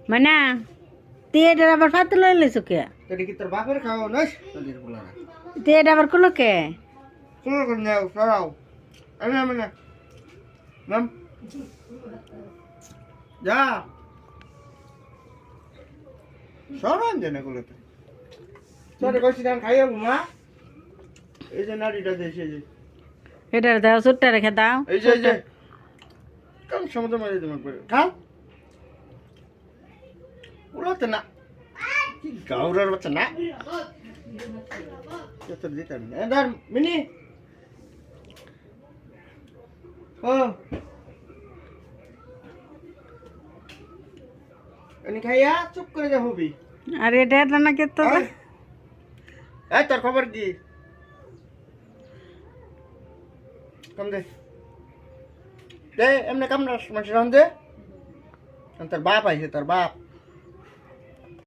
মানে তুই এটা আবার ফাতে লইলে কে এটা কি তোর বাপের খাওয়া নয় তোদের বলা না তুই এটা আবার কোলো কে শুরু করে নাও সরাও আমি আমি না নাম যা সরান জানে গুলোতে তোরে কইছি না খাইও মা এই যে নাড়িটা দেশে যে এটা দাও ছোট্টা রেখে দাও এই যে কোন সমুদ্র মাঝে তোমার করে খাও উড়াতে না কি গাউরার বাচ্চা না যত দিতাম না ধর মিনি ও এনি খাইয়া চুপ করে যা হবি আর এটা এটা না কে তো এই তোর খবর কি কম দে দে এমনি কাম না মানুষ রান দে তোর বাপ আইছে তোর বাপ